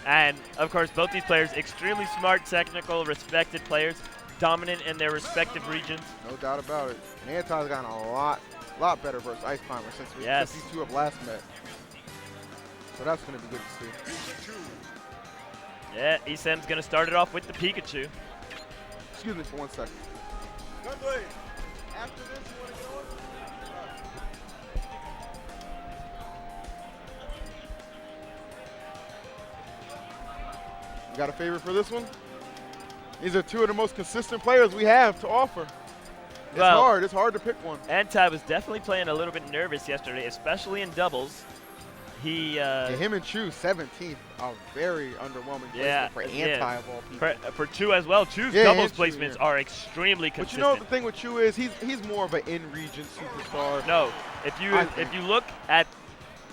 And, of course, both these players, extremely smart, technical, respected players, dominant in their respective regions. No doubt about it. And Anti's gotten a lot better versus Ice Climber since these two have last met. So that's going to be good to see. Yeah, ESAM's going to start it off with the Pikachu. Excuse me for 1 second. After this, you want to get on? You got a favorite for this one? These are two of the most consistent players we have to offer. It's hard to pick one. Anti was definitely playing a little bit nervous yesterday, especially in doubles. Him and Chu, 17th, a very underwhelming placement for Anti of all people. For Chu as well. Chu's doubles placements are extremely consistent. But you know what the thing with Chu is? He's more of an in-region superstar. No, if you look at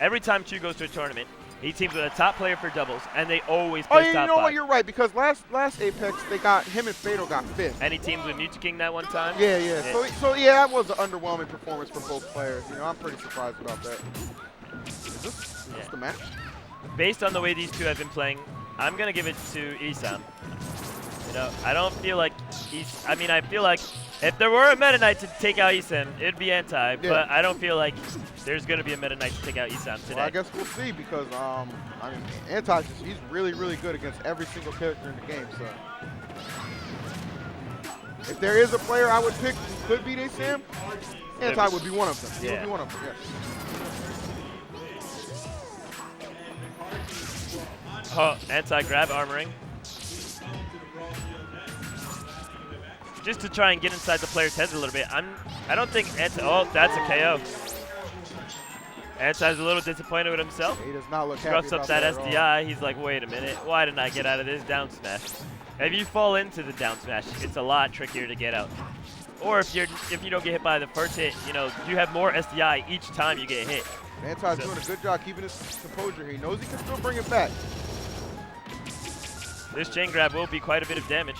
every time Chu goes to a tournament, he teams with a top player for doubles, and they always play top 5. You know what? You're right, because last Apex, him and Fatal got 5th. And he teamed with Mewtwo King that one time? Yeah. So that was an underwhelming performance for both players. You know, I'm pretty surprised about that. Is this the match? Based on the way these two have been playing, I'm going to give it to ESAM. You know, I don't feel like I feel like if there were a Meta Knight to take out ESAM, it'd be Anti, but I don't feel like there's going to be a Meta Knight to take out ESAM today. Well, I guess we'll see because, Anti, he's really, really good against every single character in the game, so. If there is a player I would pick who could beat ESAM, Anti would be one of them. He would be one of them, Oh, anti-grab armoring. Just to try and get inside the player's heads a little bit. I don't think Anti. Oh, that's a KO. Anti's a little disappointed with himself. He does not look happy Scruffs about up that at SDI. all. He's like, wait a minute. Why didn't I get out of this down smash? If you fall into the down smash, it's a lot trickier to get out. Or if you don't get hit by the first hit, you know, you have more SDI each time you get hit. Anti's doing a good job keeping his composure. He knows he can still bring it back. This chain grab will be quite a bit of damage.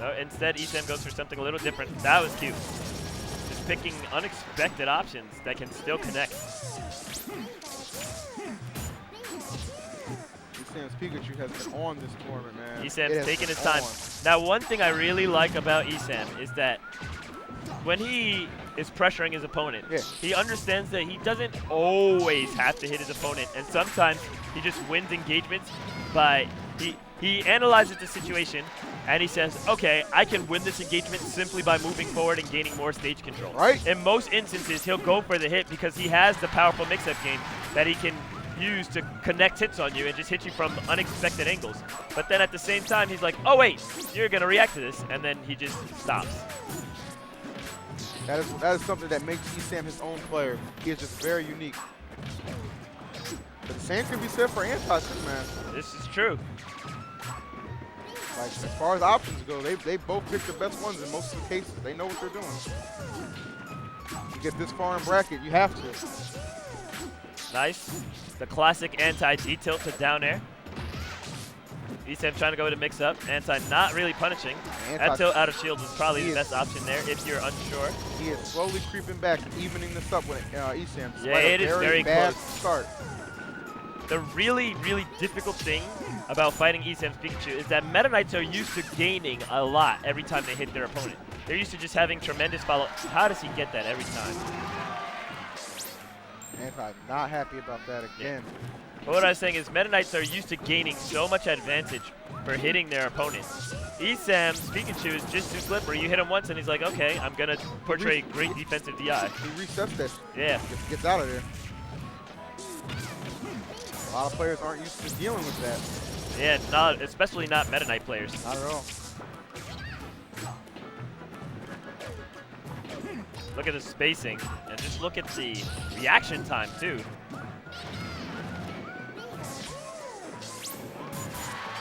No, instead, ESAM goes for something a little different. That was cute. Just picking unexpected options that can still connect. ESAM's Pikachu has been on this tournament, man. ESAM's taking his time. Now, one thing I really like about ESAM is that when he is pressuring his opponent, he understands that he doesn't always have to hit his opponent, and sometimes he just wins engagements by he analyzes the situation and he says, okay, I can win this engagement simply by moving forward and gaining more stage control. Right. In most instances, he'll go for the hit because he has the powerful mix-up game that he can use to connect hits on you and just hit you from unexpected angles. But then at the same time, he's like, oh wait, you're going to react to this, and then he just stops. That is something that makes ESAM his own player. He is just very unique. But the same can be said for Anti too, man. This is true. Like, as far as options go, they both pick the best ones in most of the cases. They know what they're doing. You get this far in bracket, you have to. Nice. The classic Anti D-tilt to down air. ESAM trying to go to mix up. Anti not really punishing. That tilt out of shield is probably the best option there if you're unsure. He is slowly creeping back, evening this up with ESAM. Yeah, it is very bad close. Start. The really, really difficult thing about fighting ESAM's Pikachu is that Meta Knights are used to gaining a lot every time they hit their opponent. They're used to just having tremendous follow. How does he get that every time? Anti not happy about that again. But what I was saying is Meta Knights are used to gaining so much advantage for hitting their opponents. ESAM's Pikachu is just too slippery. You hit him once and he's like, okay, I'm going to portray great defensive DI. He resets this. Yeah. Gets out of there. A lot of players aren't used to dealing with that. Yeah, especially not Meta Knight players. Not at all. Look at the spacing, and just look at the reaction time, too.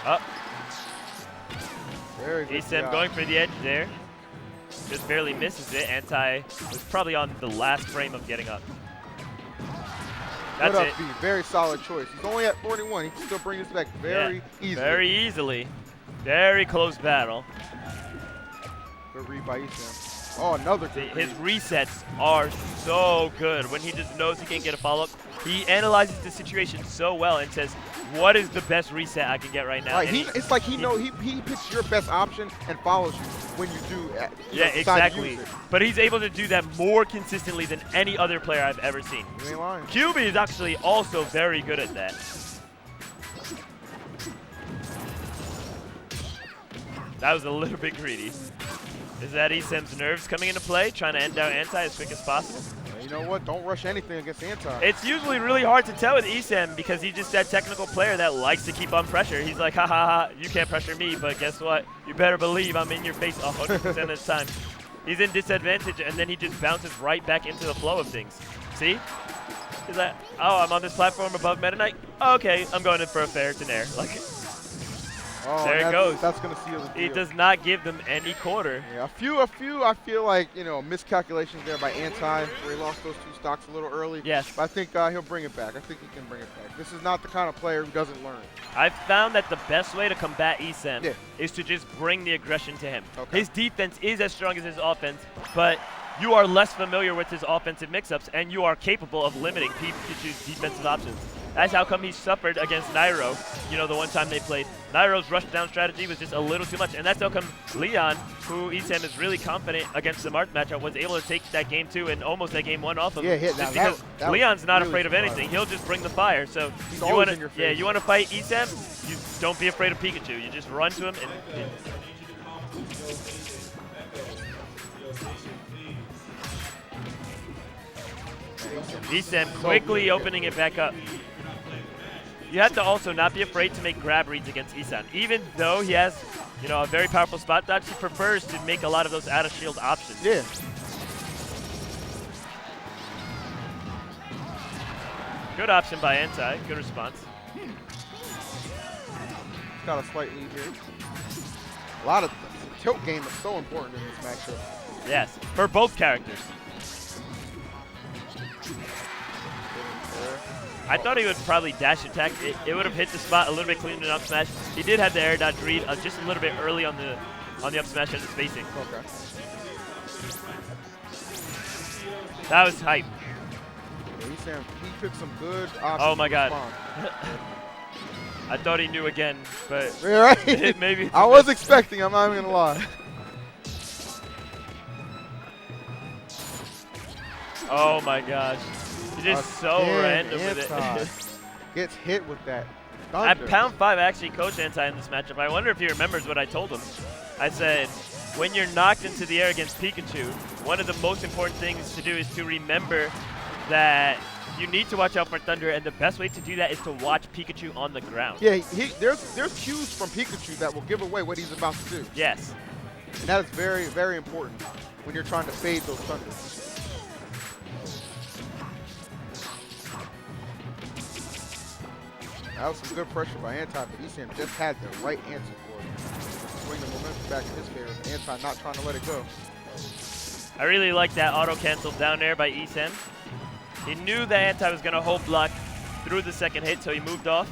Up. Very good. ESAM going for the edge there. Just barely misses it. Anti was probably on the last frame of getting up. That's it. Very solid choice. He's only at 41. He can still bring this back very easily. Very easily. Very close battle. Good read by ESAM. Oh, another good His resets are so good when he just knows he can't get a follow-up. He analyzes the situation so well and says, what is the best reset I can get right now? Right, it's like he picks your best option and follows you when you do. Yeah, exactly. But he's able to do that more consistently than any other player I've ever seen. You ain't lying. QB is actually also very good at that. That was a little bit greedy. Is that ESAM's nerves coming into play, trying to end out Anti as quick as possible? You know what? Don't rush anything against Anti. It's usually really hard to tell with ESAM because he's just that technical player that likes to keep on pressure. He's like, ha ha ha, you can't pressure me, but guess what? You better believe I'm in your face 100% of the time. He's in disadvantage, and then he just bounces right back into the flow of things. See? He's like, oh, I'm on this platform above Meta Knight? Oh, okay, I'm going in for a fair to nair. Like, there it goes. That's going to seal the deal. He does not give them any quarter. Yeah, a few, I feel like, you know, miscalculations there by Anti, where he lost those 2 stocks a little early. Yes. But I think he'll bring it back. I think he can bring it back. This is not the kind of player who doesn't learn. I've found that the best way to combat ESAM is to just bring the aggression to him. Okay. His defense is as strong as his offense, but you are less familiar with his offensive mix-ups, and you are capable of limiting Pikachu's defensive options. That's how come he suffered against Nairo, you know, the one time they played. Nairo's rush down strategy was just a little too much, and that's how come Leon, who ESAM is really confident against the Marth matchup, was able to take that game 2 and almost that game 1 off of him. Yeah, just because Leon's not afraid of anything. He'll just bring the fire. So you want to fight ESAM, you don't be afraid of Pikachu. You just run to him and ESAM quickly opening it back up. You have to also not be afraid to make grab reads against ESAM. Even though he has, you know, a very powerful spot dodge, he prefers to make a lot of those out of shield options. Yeah. Good option by Anti. Good response. Got a slight lead here. A lot of tilt game is so important in this matchup. Yes, for both characters. I thought he would probably dash attack. It would have hit the spot a little bit cleaner than up smash. He did have the air dodge read just a little bit early on the up smash and the spacing. Okay. That was hype. Yeah, he took some good options. Oh my god. I thought he knew again, but right? maybe. I was expecting. I'm not even gonna lie. Oh my gosh. He's just so random with it. Gets hit with that. At pound 5, I actually coached Anti in this matchup. I wonder if he remembers what I told him. I said, when you're knocked into the air against Pikachu, one of the most important things to do is to remember that you need to watch out for Thunder, and the best way to do that is to watch Pikachu on the ground. Yeah, there's cues from Pikachu that will give away what he's about to do. Yes. And that is very, very important when you're trying to fade those Thunders. That was some good pressure by Anti, but ESAM just had the right answer for it. Swing the momentum back in his favor. Anti not trying to let it go. I really like that auto cancel down there by ESAM. He knew that Anti was going to hold block through the second hit, so he moved off.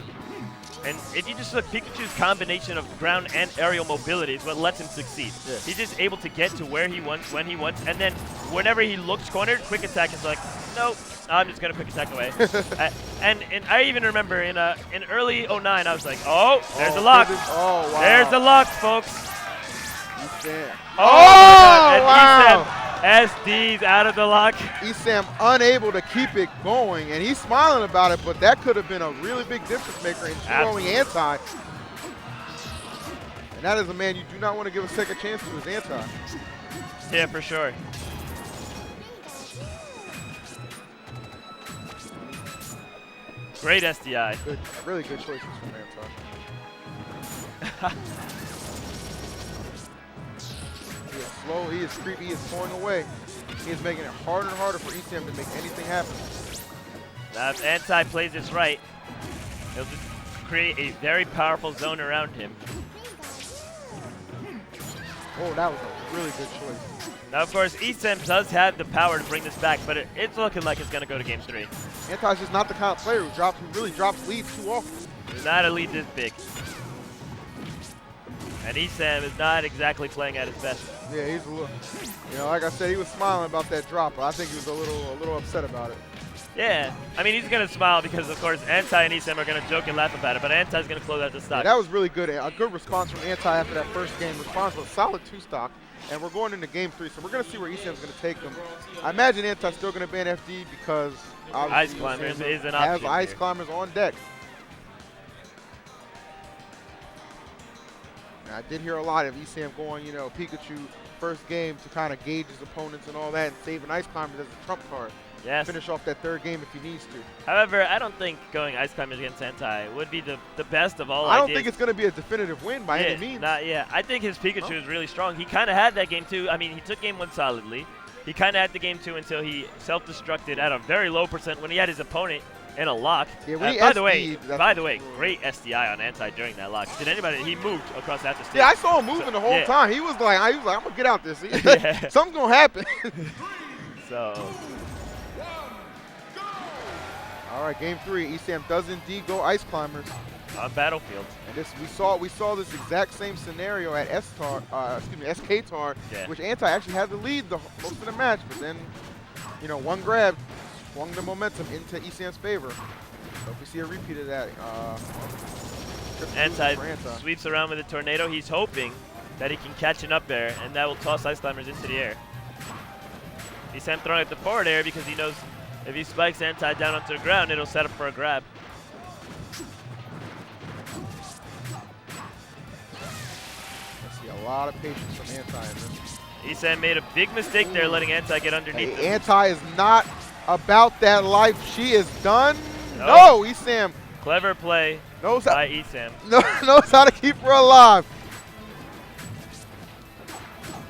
And if you just look, Pikachu's combination of ground and aerial mobility is what lets him succeed. Yeah. He's just able to get to where he wants, when he wants, and then whenever he looks cornered, quick attack is like, nope, I'm just going to quick attack away. and I even remember in early 09, I was like, oh, there's a lock. Oh, wow. There's the lock, folks. ESAM. Oh, wow. SD's out of the lock. ESAM unable to keep it going, and he's smiling about it, but that could have been a really big difference maker in throwing Anti. And that is a man you do not want to give a second chance to, is Anti. Yeah, for sure. Great SDI. Good, really good choices from Anti. He is slow, he is creepy, he is pulling away. He is making it harder and harder for ESAM to make anything happen. Now if Anti plays this right, he'll just create a very powerful zone around him. Oh, that was a really good choice. Now of course, ESAM does have the power to bring this back, but it's looking like it's going to go to game 3. Anti's just not the kind of player who really drops leads too often. He's not a lead this big. And ESAM is not exactly playing at his best. Yeah, he's a little, you know, like I said, he was smiling about that drop, but I think he was a little upset about it. Yeah, I mean, he's going to smile because, of course, Anti and ESAM are going to joke and laugh about it, but Anti's going to close out the stock. Yeah, that was really good. A good response from Anti after that first game. Response was solid 2-stock, and we're going into game 3, so we're going to see where ESAM's going to take them. I imagine Anti's still going to ban FD because Ice Climbers is an option. Has Ice here. Climbers on deck. Now, I did hear a lot of ESAM going, you know, Pikachu first game to kind of gauge his opponents and all that, and saving Ice Climbers as a trump card. Yes. Finish off that third game if he needs to. However, I don't think going Ice Climbers against Anti would be the best of all I don't ideas. think it's going to be a definitive win by any means. I think his Pikachu is really strong. He kind of had that game too. I mean, he took game 1 solidly. He kind of had the game 2 until he self-destructed at a very low percent when he had his opponent in a lock. Yeah, by the way, great SDI on Anti during that lock. Did anybody? He moved across after stage. Yeah, I saw him moving the whole time. He was like, I'm gonna get out this. Something's gonna happen. So. All right, game 3. ESAM does indeed go Ice Climbers on Battlefield. And this we saw this exact same scenario at SK-Tar, which Anti actually had the lead most of the match, but then, you know, one grab swung the momentum into ESAM's favor. So if we see a repeat of that, Anti sweeps around with a tornado. He's hoping that he can catch an up air, and that will toss Ice Climbers into the air. ESAM throwing at the forward air because he knows if he spikes Anti down onto the ground, it'll set up for a grab. I see a lot of patience from Anti in this. ESAM made a big mistake there, letting Anti get underneath him. Anti is not about that life. She is done. No, ESAM. Clever play by ESAM. Knows how to keep her alive.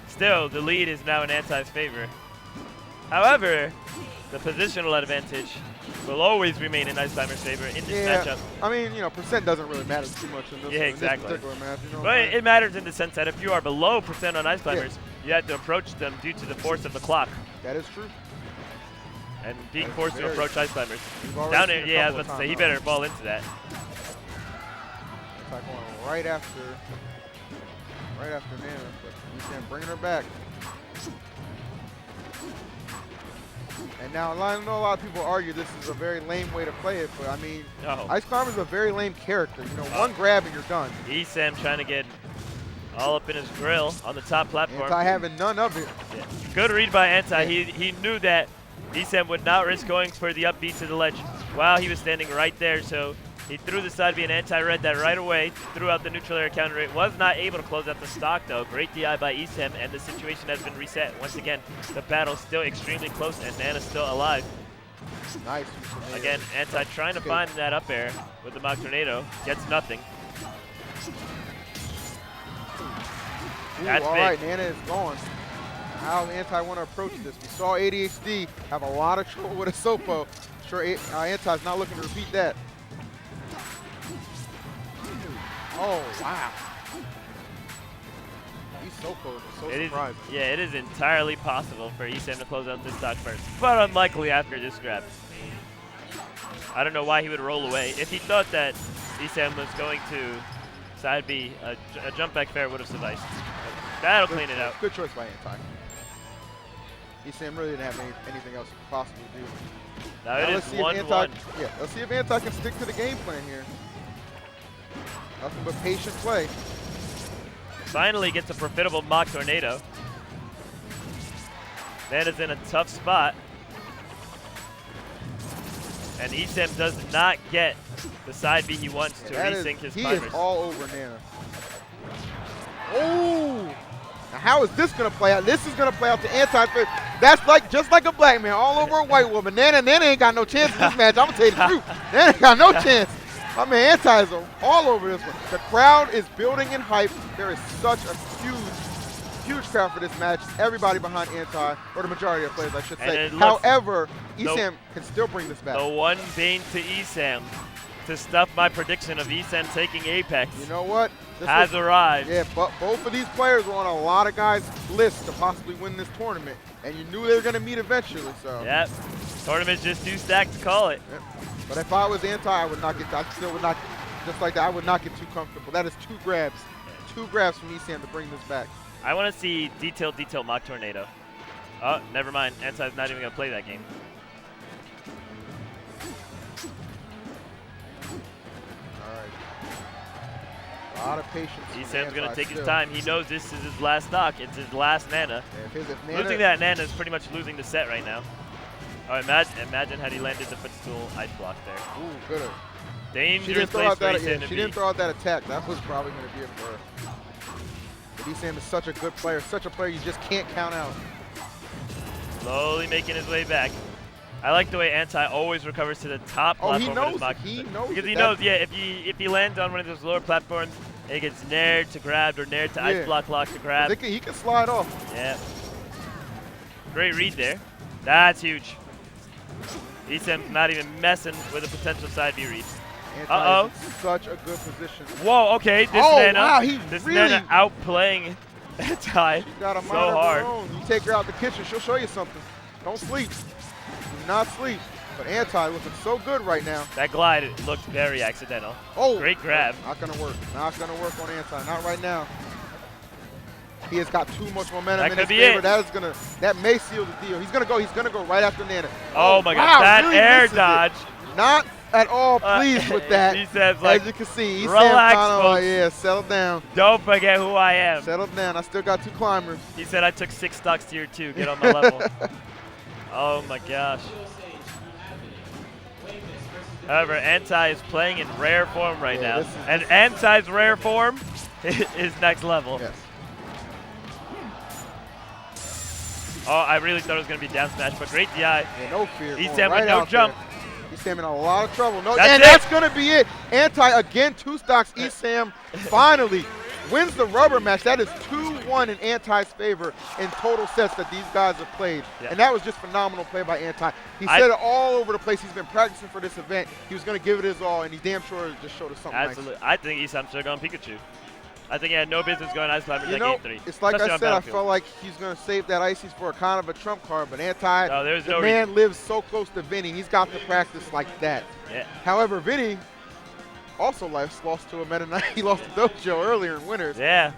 Still, the lead is now in Anti's favor. However, the positional advantage will always remain in Ice Climbers' favor in this matchup. I mean, you know, percent doesn't really matter too much in this, this particular match. You know but it matters in the sense that if you are below percent on Ice Climbers, you have to approach them due to the force of the clock. That is true. And being forced to approach Ice Climbers. Down there, yeah, I was about to say, he better fall into that. Attack going right after Nana, but ESAM bringing her back. And now, I know a lot of people argue this is a very lame way to play it, but I mean, Ice Climber is a very lame character. You know, one grab and you're done. ESAM trying to get all up in his grill on the top platform. Anti having none of it. Yeah. Good read by Anti. He knew that ESAM would not risk going for the up B to the ledge while he was standing right there, so he threw the side B and Anti-read that right away, threw out the neutral air counter. It was not able to close out the stock though. Great DI by ESAM, and the situation has been reset. Once again, the battle's still extremely close and Nana's still alive. Nice. Again, Anti trying to find that up air with the mock tornado. Gets nothing. That's all big. Right, Nana is gone. How Anti want to approach this? We saw ADHD have a lot of trouble with a Sopo. Sure, Anti's not looking to repeat that. Oh, wow. These Sopos are so surprising. Yeah, it is entirely possible for ESAM to close out this stock first, but unlikely after this grab. I don't know why he would roll away. If he thought that ESAM was going to side B, a jump back fair would have sufficed. That'll clean it out. Good choice by Anti. ESAM really didn't have anything else to possibly do. Now it is 1-1. Yeah, let's see if Anti can stick to the game plan here. Nothing but patient play. Finally gets a profitable mock tornado. Nana's in a tough spot. And ESAM does not get the side B he wants to resync his climbers. He is all over Nana. Oh! Now how is this going to play out? This is going to play out to Anti. That's just like a black man all over a white woman. Nana ain't got no chance in this match. I'm going to tell you the truth. Nana ain't got no chance. I mean, Anti is all over this one. The crowd is building in hype. There is such a huge crowd for this match. Everybody behind Anti, or the majority of players, I should say. However, ESAM can still bring this back. The one bane to ESAM to stuff my prediction of ESAM taking Apex. You know what? Has arrived. Yeah, but both of these players were on a lot of guys' lists to possibly win this tournament, and you knew they were going to meet eventually. So. Yep. Tournament's just too stacked to call it. Yep. But if I was Anti, I still would not, just like that, I would not get too comfortable. That is 2 grabs. 2 grabs from ESAM to bring this back. I want to see detail mock tornado. Oh, never mind. Anti's not even going to play that game. A lot of patience. ESAM's going to take his time. He knows this is his last stock. It's his last Nana. Yeah, if Nana losing that Nana is pretty much losing the set right now. Oh, imagine had he landed the footstool ice block there. Ooh, good. Dangerous place for ESAM to be. She didn't throw out that attack. That was probably going to be it for her. But ESAM is such a good player, such a player you just can't count out. Slowly making his way back. I like the way Anti always recovers to the top platform. He knows. Because he knows, yeah, if he lands on one of those lower platforms, it gets nared to grab or nared to ice block lock to grab. He can slide off. Yeah. Great read there. That's huge. ESAM's not even messing with a potential side B read. Uh-oh. Such a good position. Whoa, okay. This Nana, wow, this Nana outplaying Anti so hard. You take her out the kitchen, she'll show you something. Don't sleep. Do not sleep. But Anti looking so good right now. That glide looked very accidental. Oh, great grab. Not gonna work. Not gonna work on Anti. Not right now. He has got too much momentum in his favor. That may seal the deal. He's gonna go right after Nana. Oh my God! That really air dodge. Not at all pleased with that. ESAM's like, as you can see, relax, folks. Yeah, settle down. Don't forget who I am. Settle down. I still got 2 climbers. He said I took 6 stocks tier 2. Get on my level. Oh my gosh. However, Anti is playing in rare form right now. And Anti's rare form is next level. Yes. Oh, I really thought it was going to be down smash, but great DI. Yeah, no fear. ESAM with no jump. ESAM in a lot of trouble. No, and that's going to be it. Anti again, 2 stocks. ESAM finally wins the rubber match. That is 2-1 in Anti's favor in total sets that these guys have played. Yeah. And that was just phenomenal play by Anti. He said it all over the place. He's been practicing for this event. He was going to give it his all, and he damn sure just showed us something Absolutely. nice. I think ESAM should have gone Pikachu. I think he had no business going Ice Climbers at game 3. It's like I said, I felt like he's going to save that Ices for a kind of a trump card, but the man lives so close to Vinny. He's got to practice like that. Yeah. However, Vinny also lost to a Meta Knight. He lost to Dojo earlier in winners. Yeah.